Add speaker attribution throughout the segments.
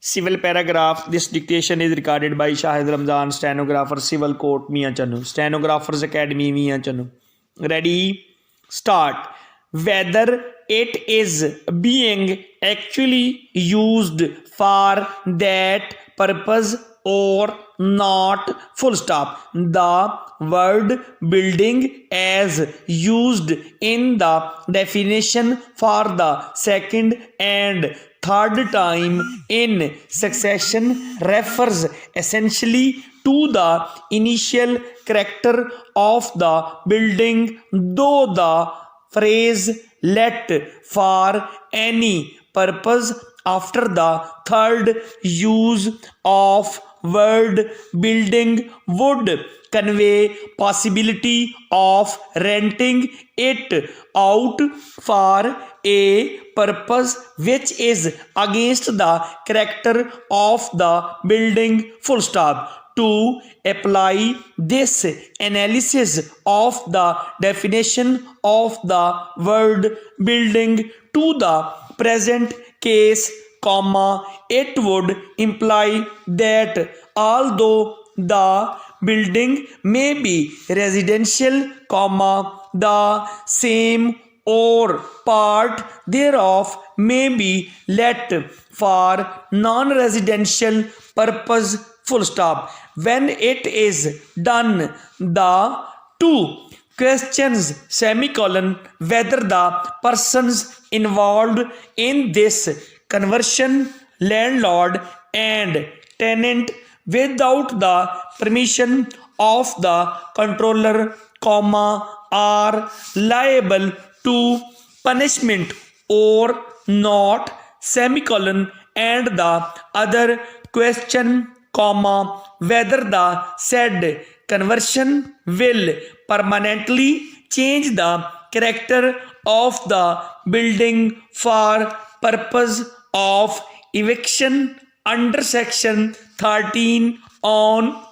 Speaker 1: Civil paragraph. This dictation is recorded by Shahid Ramzan, stenographer, Civil Court, Mian Channu. Stenographers Academy, Mian Channu. Ready? Start. Whether it is being actually used for that purpose or not, full stop. The word building as used in the definition for the second and third time in succession refers essentially to the initial character of the building, though the phrase let for any purpose after the third use of word building would convey possibility of renting it out for a purpose which is against the character of the building, full stop. To apply this analysis of the definition of the word building to the present case, it would imply that although the building may be residential, the same or part thereof may be let for non-residential purpose, full stop. When it is done, the two questions whether the persons involved in this conversion, landlord and tenant, without the permission of the controller, are liable to punishment or not, and the other question, whether the said conversion will permanently change the character of the building for purpose of eviction under section 13 on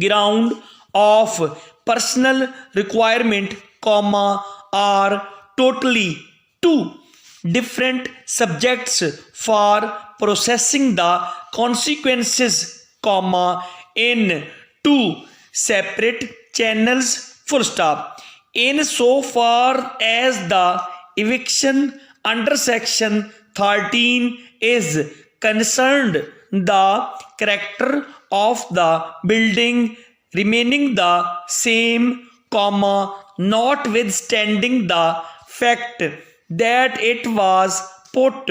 Speaker 1: ground of personal requirement, are totally two different subjects for processing the consequences, in two separate channels, full stop. In so far as the eviction under section 13 is concerned, the character of the building remaining the same, notwithstanding the fact that it was put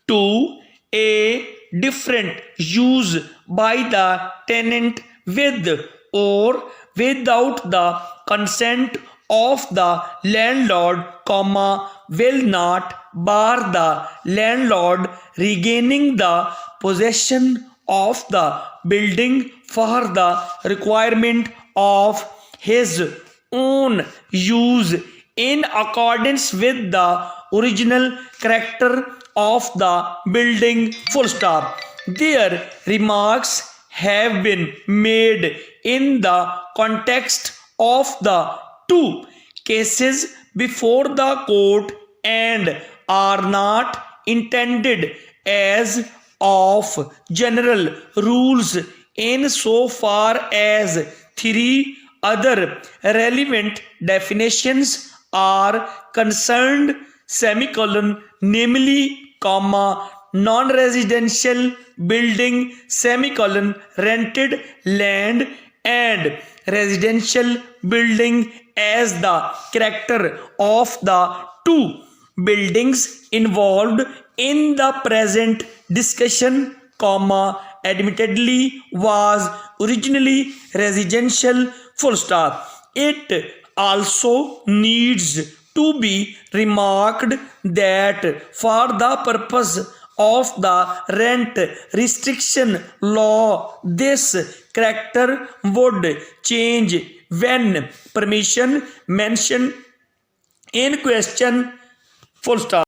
Speaker 1: to a different use by the tenant with or without the consent of the landlord, will not bar the landlord regaining the possession of the building for the requirement of his own use in accordance with the original character of the building, full stop. Their remarks have been made in the context of the two cases before the court and are not intended as of general rules in so far as three other relevant definitions are concerned, namely, non-residential building, rented land, and residential building as the character of the two buildings involved in the present discussion, admittedly was originally residential, full stop. It also needs to be remarked that for the purpose of the rent restriction law, this character would change when permission mentioned in question, full stop.